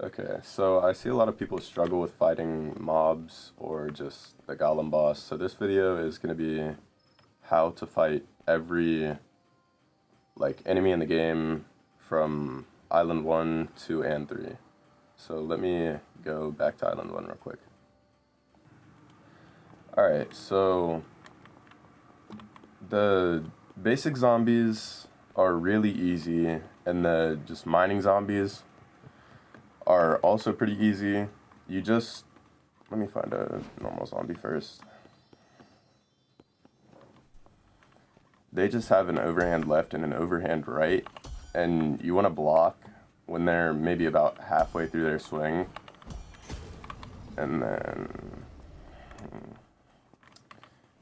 Okay, so I see a lot of people struggle with fighting mobs or just the Golem boss. So this video is going to be how to fight every enemy in the game from Island 1, 2, and 3. So let me go back to Island 1 real quick. Alright, so the basic zombies are really easy, and the just mining zombies are also pretty easy. You just, let me find a normal zombie first. They just have an overhand left and an overhand right, and you want to block when they're maybe about halfway through their swing. And then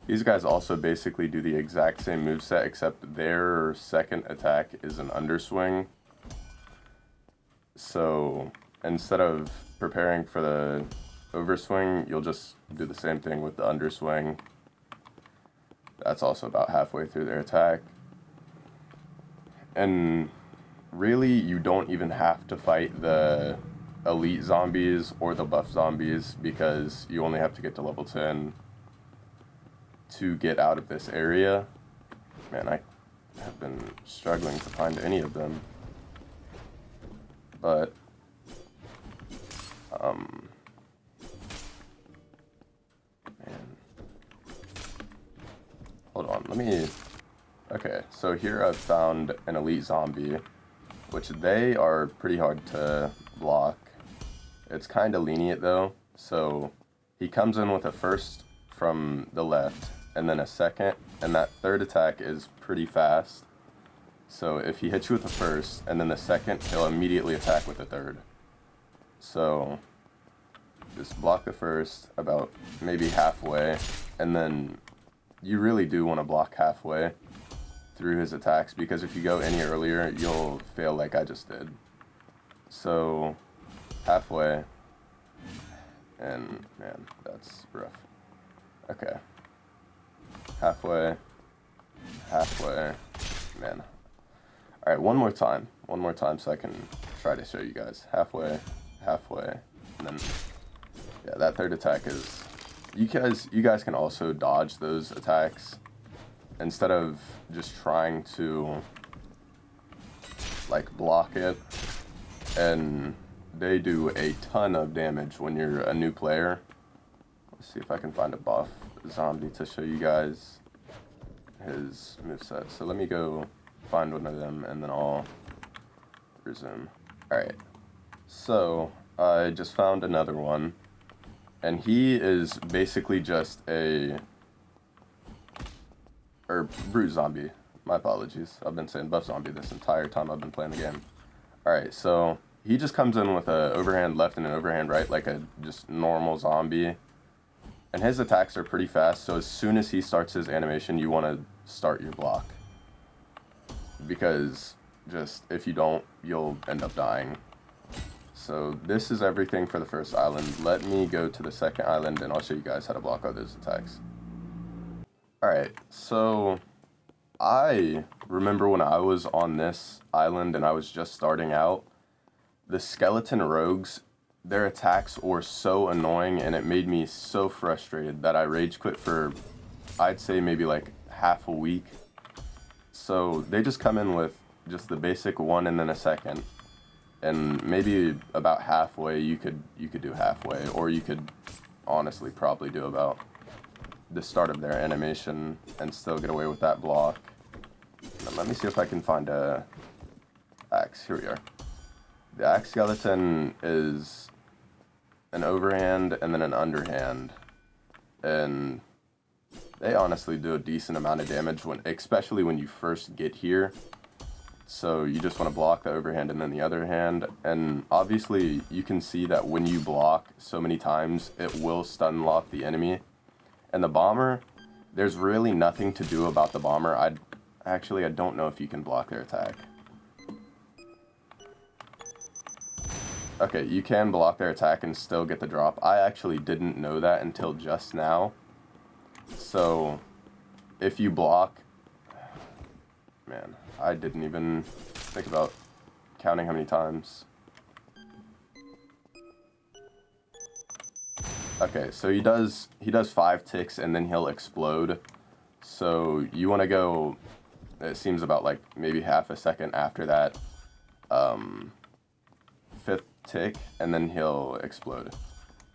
these guys also basically do the exact same moveset, except their second attack is an underswing. So instead of preparing for the overswing, you'll just do the same thing with the underswing. That's also about halfway through their attack. And really, you don't even have to fight the elite zombies or the buff zombies, because you only have to get to level 10 to get out of this area. Man, I have been struggling to find any of them. But man, hold on, okay, so here I've found an elite zombie, which they are pretty hard to block. It's kind of lenient though, so he comes in with a first from the left, and then a second, and that third attack is pretty fast. So if he hits you with the first, and then the second, he'll immediately attack with the third. So just block the first about maybe halfway, and then you really do want to block halfway through his attacks, because if you go any earlier, you'll fail like I just did. So halfway, and man, that's rough. Okay. Halfway, man. Alright, one more time so I can try to show you guys. Halfway, and then, yeah, that third attack is, you guys can also dodge those attacks instead of just trying to block it, and they do a ton of damage when you're a new player. Let's see if I can find a buff zombie to show you guys his moveset. So let me go find one of them and then I'll resume. Alright, so I just found another one, and he is basically just a brute zombie. My apologies, I've been saying buff zombie this entire time I've been playing the game. Alright, so he just comes in with an overhand left and an overhand right, like a just normal zombie. And his attacks are pretty fast, so as soon as he starts his animation, you want to start your block. Because just, if you don't, you'll end up dying. So this is everything for the first island. Let me go to the second island and I'll show you guys how to block all those attacks. Alright, so I remember when I was on this island and I was just starting out, the skeleton rogues, their attacks were so annoying, and it made me so frustrated that I rage quit for, I'd say, maybe like half a week. So they just come in with just the basic one and then a second, and maybe about halfway you could do halfway, or you could honestly probably do about the start of their animation and still get away with that block. And let me see if I can find a axe. Here we are. The Deathaxe Skeleton is an overhand and then an underhand, and they honestly do a decent amount of damage, especially when you first get here. So you just want to block the overhand and then the other hand, and obviously you can see that when you block so many times, it will stun lock the enemy. And the bomber, there's really nothing to do about the bomber. I don't know if you can block their attack. Okay, you can block their attack and still get the drop. I actually didn't know that until just now. So, if you block... Man, I didn't even think about counting how many times. Okay, so he does 5 ticks and then he'll explode. So you want to go, it seems about like maybe half a second after that 5th tick, and then he'll explode.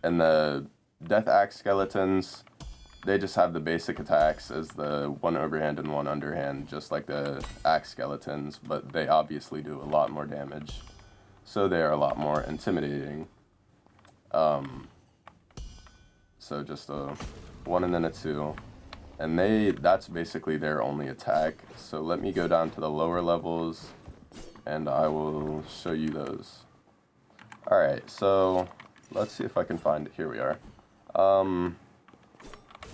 And the Deathaxe Skeletons, they just have the basic attacks as the 1 overhand and 1 underhand, just like the Axe Skeletons, but they obviously do a lot more damage. So they are a lot more intimidating. So just a 1 and then a 2. And that's basically their only attack. So let me go down to the lower levels and I will show you those. Alright, so let's see if I can find it. Here we are.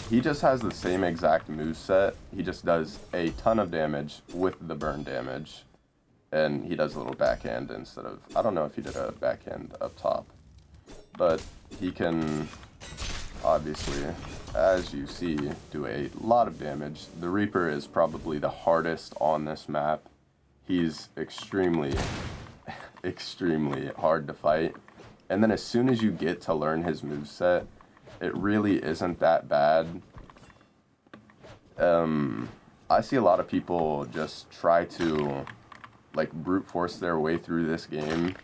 He just has the same exact moveset. He just does a ton of damage with the burn damage. And he does a little backhand instead of... I don't know if he did a backhand up top. But he can, obviously, as you see, do a lot of damage. The Reaper is probably the hardest on this map. He's extremely, extremely hard to fight. And then as soon as you get to learn his moveset, it really isn't that bad. I see a lot of people just try to like brute force their way through this game.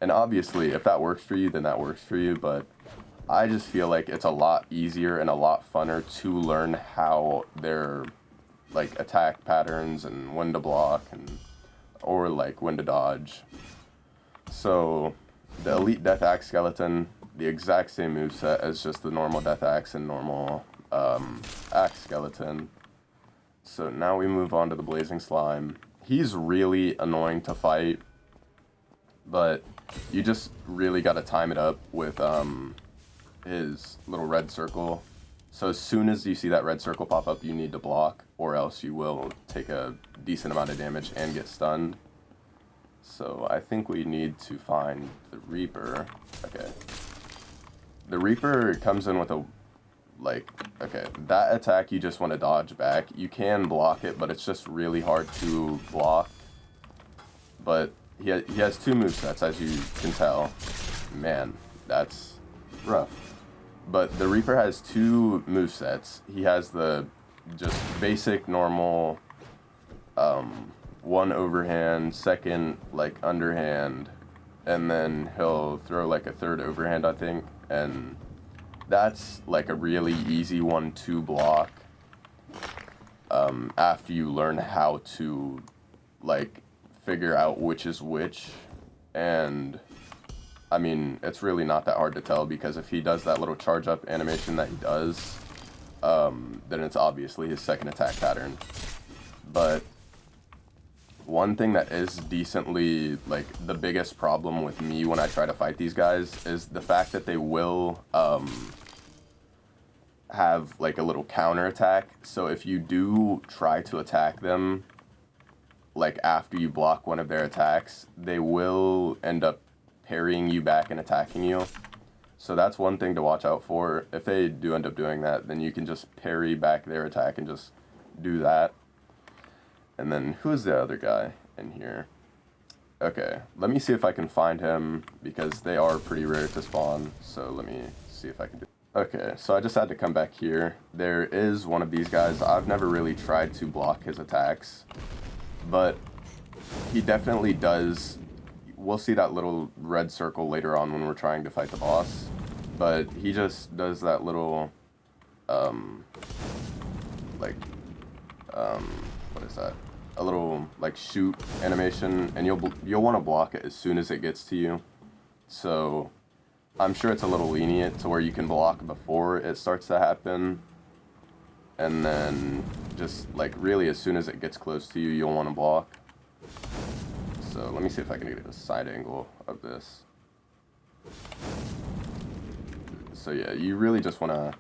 And obviously, if that works for you, then that works for you. But I just feel like it's a lot easier and a lot funner to learn how their like attack patterns and when to block and or like when to dodge. So the Elite Deathaxe Skeleton, the exact same moveset as just the normal Deathaxe and normal Axe Skeleton. So now we move on to the Blazing Slime. He's really annoying to fight, but you just really got to time it up with his little red circle. So as soon as you see that red circle pop up, you need to block, or else you will take a decent amount of damage and get stunned. So I think we need to find the Reaper. Okay. The Reaper comes in with a, like, okay, that attack you just want to dodge back. You can block it, but it's just really hard to block. But he has 2 movesets, as you can tell. Man, that's rough. But the Reaper has 2 movesets. He has the just basic, normal, 1 overhand, 2nd, like, underhand, and then he'll throw, like, a 3rd overhand, I think, and that's, like, a really easy one to block after you learn how to, like, figure out which is which. And I mean, it's really not that hard to tell, because if he does that little charge up animation that he does, then it's obviously his 2nd attack pattern. But one thing that is decently, like, the biggest problem with me when I try to fight these guys is the fact that they will have like a little counter attack. So if you do try to attack them, like after you block one of their attacks, they will end up parrying you back and attacking you. So that's one thing to watch out for. If they do end up doing that, then you can just parry back their attack and just do that. And then who's the other guy in here? Okay, let me see if I can find him, because they are pretty rare to spawn. So let me see if I can do. Okay, so I just had to come back here. There is one of these guys. I've never really tried to block his attacks, but he definitely does. We'll see that little red circle later on when we're trying to fight the boss, but he just does that little, what is that? A little, like, shoot animation, and you'll want to block it as soon as it gets to you. So I'm sure it's a little lenient to where you can block before it starts to happen, and then just, like, really as soon as it gets close to you, you'll want to block. So let me see if I can get a side angle of this. So yeah, you really just want to,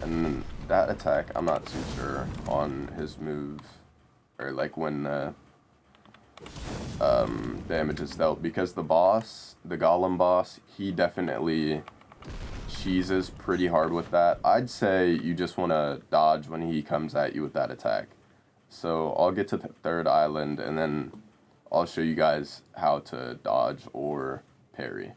and then that attack, I'm not too sure on his move, or like when the damage is dealt, because the boss, the Golem boss, he definitely cheeses pretty hard with that. I'd say you just want to dodge when he comes at you with that attack. So I'll get to the 3rd island, and then I'll show you guys how to dodge or parry.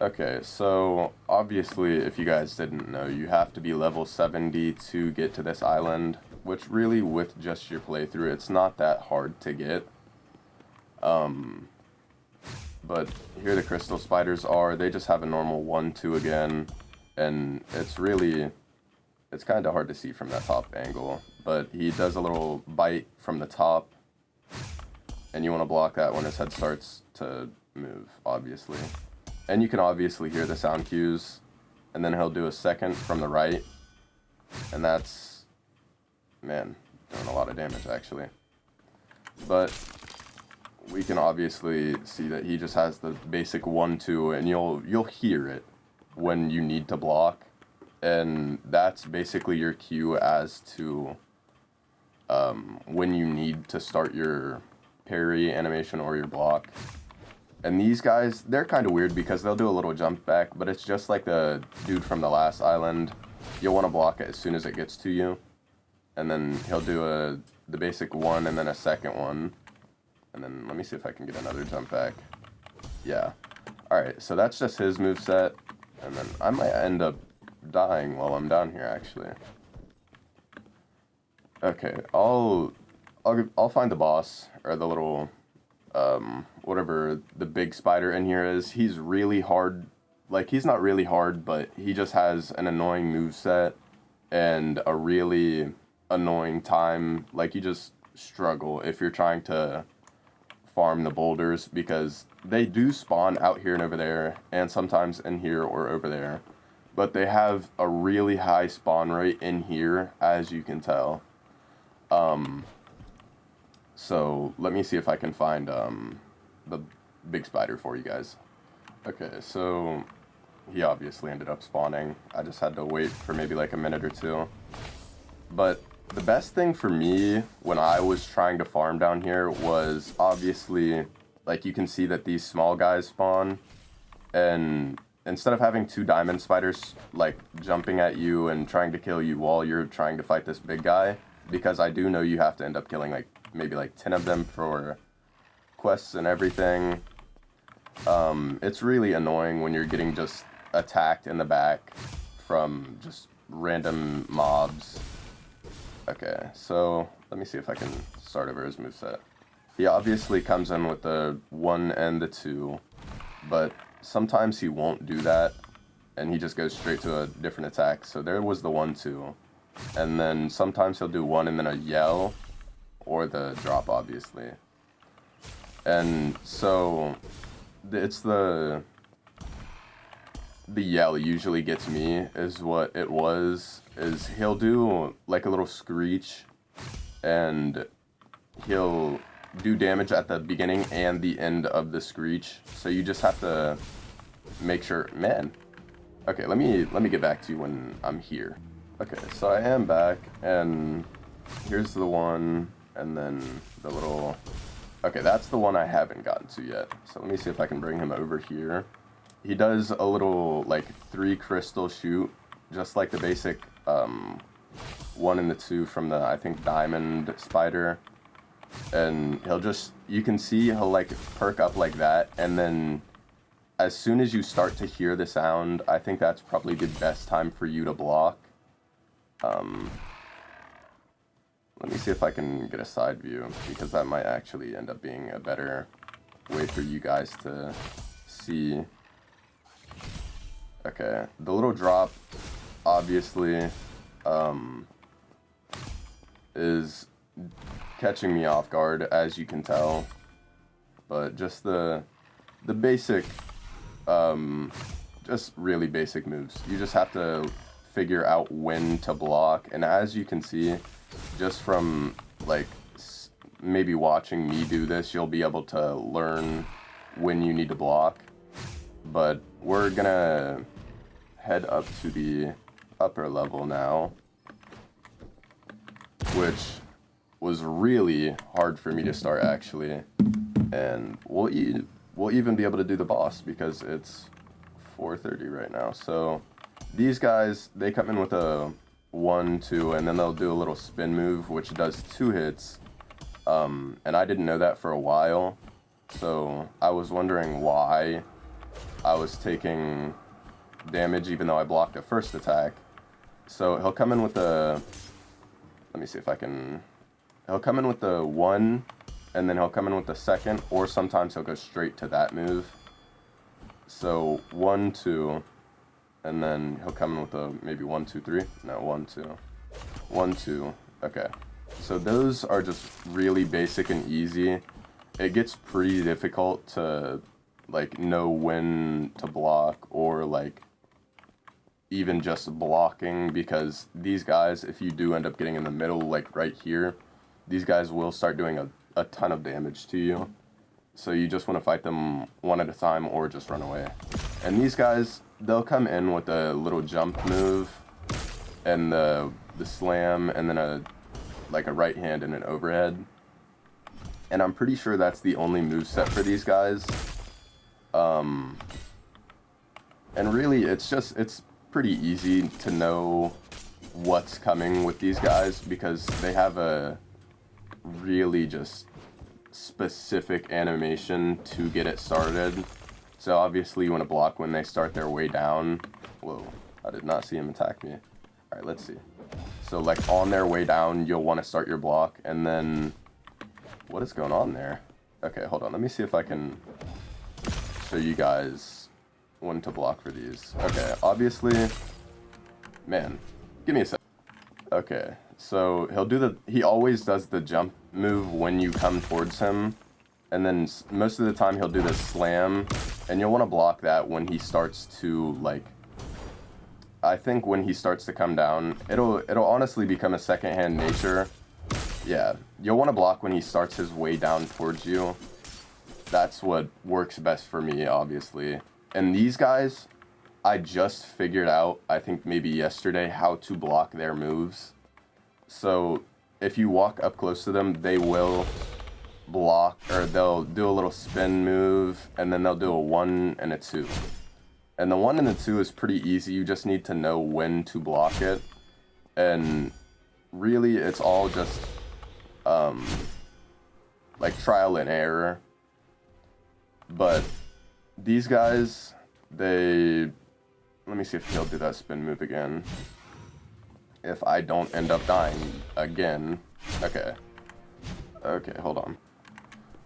Okay, so obviously, if you guys didn't know, you have to be level 70 to get to this island, which really, with just your playthrough, it's not that hard to get. But here the crystal spiders are. They just have a normal 1-2 again, and it's kind of hard to see from that top angle. But he does a little bite from the top, and you want to block that when his head starts to move, obviously. And you can obviously hear the sound cues, and then he'll do a second from the right, and that's, man, doing a lot of damage, actually. But we can obviously see that he just has the basic 1-2, and you'll hear it when you need to block, and that's basically your cue as to when you need to start your parry animation or your block. And these guys, they're kind of weird because they'll do a little jump back, but it's just like the dude from the last island. You'll want to block it as soon as it gets to you, and then he'll do the basic one and then a second one. And then let me see if I can get another jump back. Yeah. Alright, so that's just his moveset. And then I might end up dying while I'm down here, actually. Okay, I'll find the boss, or the little, whatever the big spider in here is. He's really hard. Like, he's not really hard, but he just has an annoying moveset and a really annoying time. Like, you just struggle if you're trying to farm the boulders, because they do spawn out here and over there, and sometimes in here or over there, but they have a really high spawn rate in here, as you can tell. So let me see if I can find the big spider for you guys. Okay, so he obviously ended up spawning. I just had to wait for maybe like a minute or two. But the best thing for me when I was trying to farm down here was obviously, like, you can see that these small guys spawn, and instead of having 2 diamond spiders like jumping at you and trying to kill you while you're trying to fight this big guy, because I do know you have to end up killing like maybe like 10 of them for quests and everything. It's really annoying when you're getting just attacked in the back from just random mobs. Okay, so let me see if I can start over his moveset. He obviously comes in with the 1 and the 2, but sometimes he won't do that, and he just goes straight to a different attack. So there was the 1-2, and then sometimes he'll do 1 and then a yell, or the drop, obviously. And so it's the yell usually gets me, is what it was, is he'll do like a little screech, and he'll do damage at the beginning and the end of the screech. So you just have to make sure, man. Okay, let me get back to you when I'm here. Okay, so I am back, and here's the one, and then the little, okay, that's the one I haven't gotten to yet. So let me see if I can bring him over here. He does a little, like, 3 crystal shoot, just like the basic 1 and the 2 from the, I think, diamond spider. And he'll just, you can see he'll, like, perk up like that, and then as soon as you start to hear the sound, I think that's probably the best time for you to block. Let me see if I can get a side view, because that might actually end up being a better way for you guys to see. Okay, the little drop, obviously, is catching me off guard, as you can tell. But just the basic, just really basic moves. You just have to figure out when to block, and as you can see, just from, like, maybe watching me do this, you'll be able to learn when you need to block. But we're gonna head up to the upper level now, which was really hard for me to start, actually. And we'll even be able to do the boss, because it's 4:30 right now. So these guys, they come in with a 1-2, and then they'll do a little spin move, which does 2 hits. And I didn't know that for a while, so I was wondering why I was taking damage even though I blocked a first attack. So he'll come in with the, let me see if I can, he'll come in with the 1, and then he'll come in with the second, or sometimes he'll go straight to that move. So 1, 2, and then he'll come in with a maybe 1, 2, 3. No, 1, 2. 1, 2. Okay. So those are just really basic and easy. It gets pretty difficult to like know when to block, or like even just blocking, because these guys, if you do end up getting in the middle, like right here, these guys will start doing a ton of damage to you. So you just want to fight them one at a time or just run away. And these guys, they'll come in with a little jump move and the slam, and then a right hand and an overhead. And I'm pretty sure that's the only moveset for these guys. And really, it's pretty easy to know what's coming with these guys, because they have a really just specific animation to get it started. So obviously you want to block when they start their way down. Whoa, I did not see him attack me. Alright, let's see. So like on their way down, you'll want to start your block, and then what is going on there? Okay, hold on, let me see if I can show you guys when to block for these. Okay, obviously, man, give me a sec. Okay, so he always does the jump move when you come towards him, and then most of the time he'll do the slam, and you'll want to block that when he starts to, like, I think when he starts to come down, it'll honestly become a second-hand nature. Yeah, you'll want to block when he starts his way down towards you. That's what works best for me, obviously. And these guys, I just figured out, I think maybe yesterday, how to block their moves. So if you walk up close to them, they will block, or they'll do a little spin move, and then they'll do a 1 and a 2. And the 1 and the 2 is pretty easy. You just need to know when to block it. And really, it's all just like trial and error. But these guys, let me see if he'll do that spin move again. If I don't end up dying again. Okay, hold on.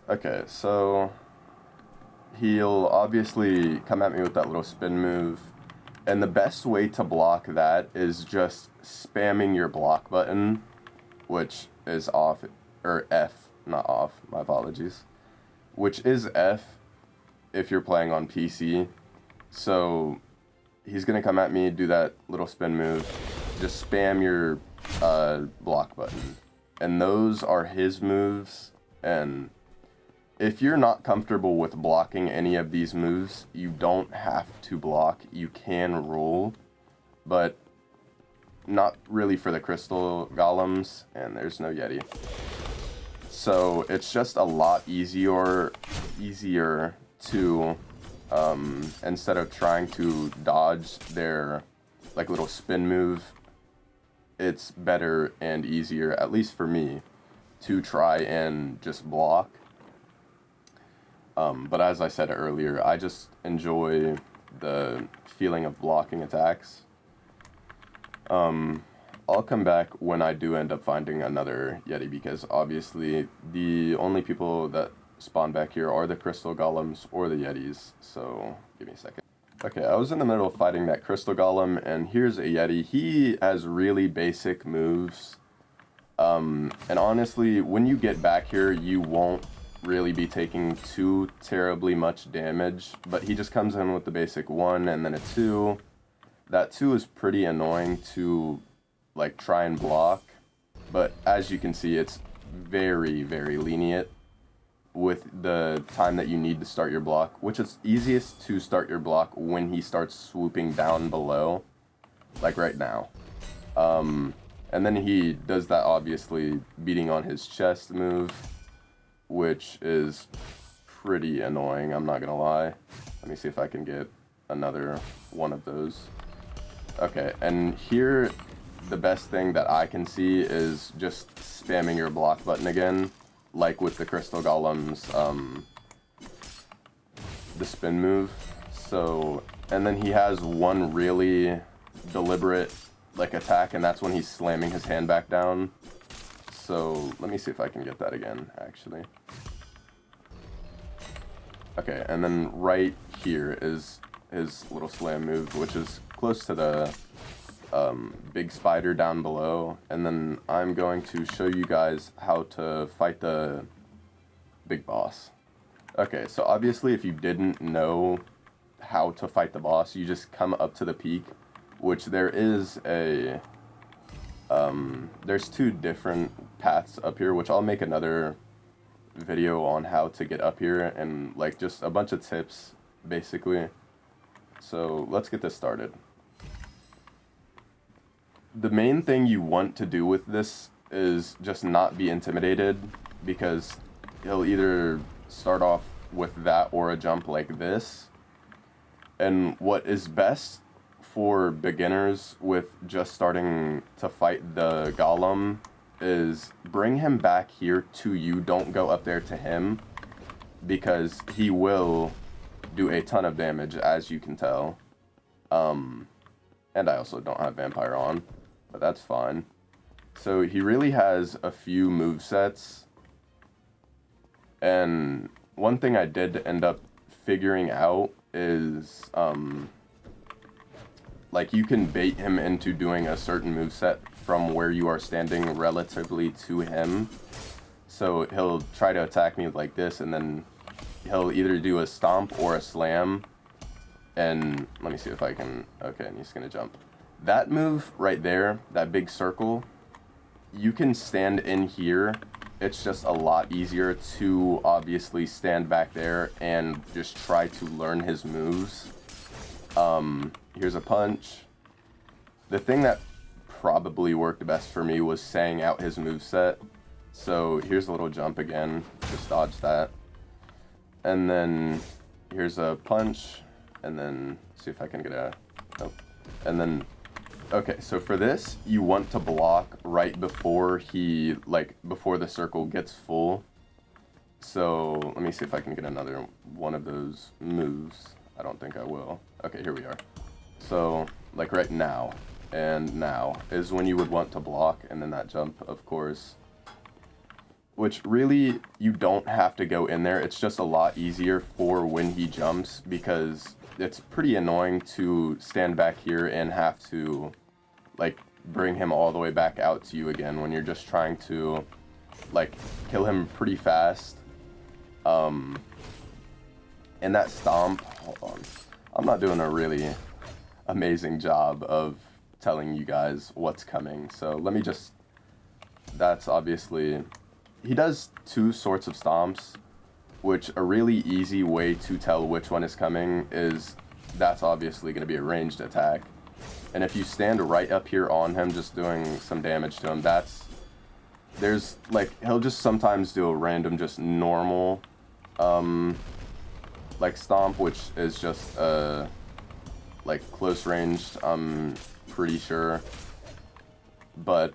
Okay, so he'll obviously come at me with that little spin move. And the best way to block that is just spamming your block button, which is off, or F, not off, my apologies. Which is F if you're playing on PC. So he's gonna come at me, do that little spin move, just spam your block button. And those are his moves. And if you're not comfortable with blocking any of these moves, you don't have to block. You can roll, but not really for the crystal golems, and there's no Yeti. So it's just a lot easier to, instead of trying to dodge their like little spin move, it's better and easier, at least for me, to try and just block. But as I said earlier, I just enjoy the feeling of blocking attacks. I'll come back when I do end up finding another Yeti, because obviously the only people that spawn back here are the crystal golems or the Yetis. So give me a second. Okay, I was in the middle of fighting that crystal golem, and here's a Yeti. He has really basic moves. And honestly, when you get back here, you won't really be taking too terribly much damage, but he just comes in with the basic 1 and then a 2. That 2 is pretty annoying to like try and block, but as you can see, it's very, very lenient with the time that you need to start your block, which is easiest to start your block when he starts swooping down below, like right now. And then he does that obviously beating on his chest move, which is pretty annoying, I'm not gonna lie. Let me see if I can get another one of those. Okay, and here, the best thing that I can see is just spamming your block button again, like with the crystal golems, the spin move. So, and then he has one really deliberate, like, attack, and that's when he's slamming his hand back down. So, let me see if I can get that again, actually. Okay, and then right here is his little slam move, which is close to the big spider down below. And then I'm going to show you guys how to fight the big boss. Okay, so obviously if you didn't know how to fight the boss, you just come up to the peak, which there is a... there's two different paths up here, which I'll make another video on how to get up here, and like just a bunch of tips basically. So let's get this started. The main thing you want to do with this is just not be intimidated, because he'll either start off with that or a jump like this. And what is best for beginners with just starting to fight the Golem is bring him back here to you. Don't go up there to him, because he will do a ton of damage, as you can tell. And I also don't have Vampire on, but that's fine. So he really has a few movesets. And one thing I did end up figuring out is, like, you can bait him into doing a certain moveset from where you are standing relatively to him. So he'll try to attack me like this, and then he'll either do a stomp or a slam. And let me see if I can... Okay, and he's gonna jump. That move right there, that big circle, you can stand in here. It's just a lot easier to obviously stand back there and just try to learn his moves. Here's a punch. The thing that probably worked best for me was saying out his moveset. So here's a little jump again, just dodge that. And then here's a punch, and then see if I can get a... Oh. And then, okay, so for this, you want to block right before he, like, before the circle gets full. So let me see if I can get another one of those moves. I don't think I will. Okay, here we are. So, like right now, and now is when you would want to block, and then that jump, of course. Which really, you don't have to go in there. It's just a lot easier for when he jumps, because it's pretty annoying to stand back here and have to, like, bring him all the way back out to you again when you're just trying to, like, kill him pretty fast. And that stomp, hold on. I'm not doing a really amazing job of telling you guys what's coming. So let me just, that's obviously, he does two sorts of stomps, which a really easy way to tell which one is coming is that's obviously going to be a ranged attack. And if you stand right up here on him, just doing some damage to him, there's, like, he'll just sometimes do a random, just normal, like, stomp, which is just, like, close ranged, I'm pretty sure. But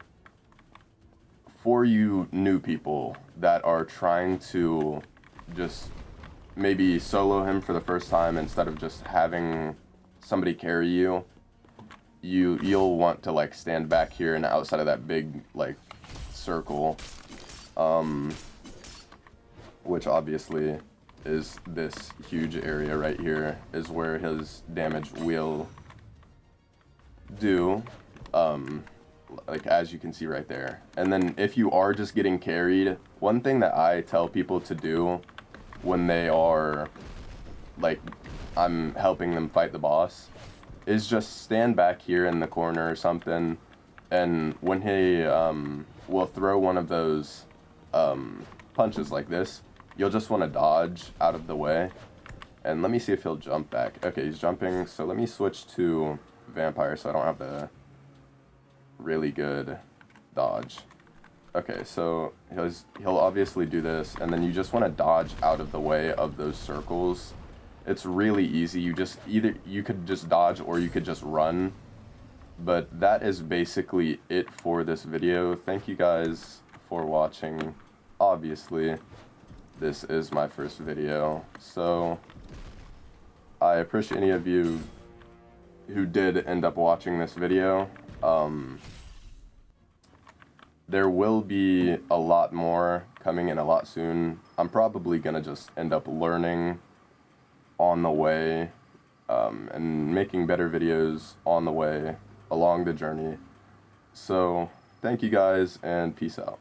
for you new people that are trying to just maybe solo him for the first time instead of just having somebody carry you, you'll want to, like, stand back here and outside of that big, like, circle, which obviously is this huge area right here is where his damage will do, like, as you can see right there. And then if you are just getting carried, one thing that I tell people to do when they are, like, I'm helping them fight the boss, is just stand back here in the corner or something, and when he will throw one of those punches like this, you'll just want to dodge out of the way. And let me see if he'll jump back. Okay, he's jumping, so let me switch to Vampire so I don't have the really good dodge. Okay, so he'll obviously do this, and then you just want to dodge out of the way of those circles. It's really easy. You could just dodge or you could just run. But that is basically it for this video. Thank you guys for watching. Obviously, this is my first video, so I appreciate any of you who did end up watching this video. There will be a lot more coming in a lot soon. I'm probably gonna just end up learning on the way, and making better videos on the way along the journey. So thank you guys, and peace out.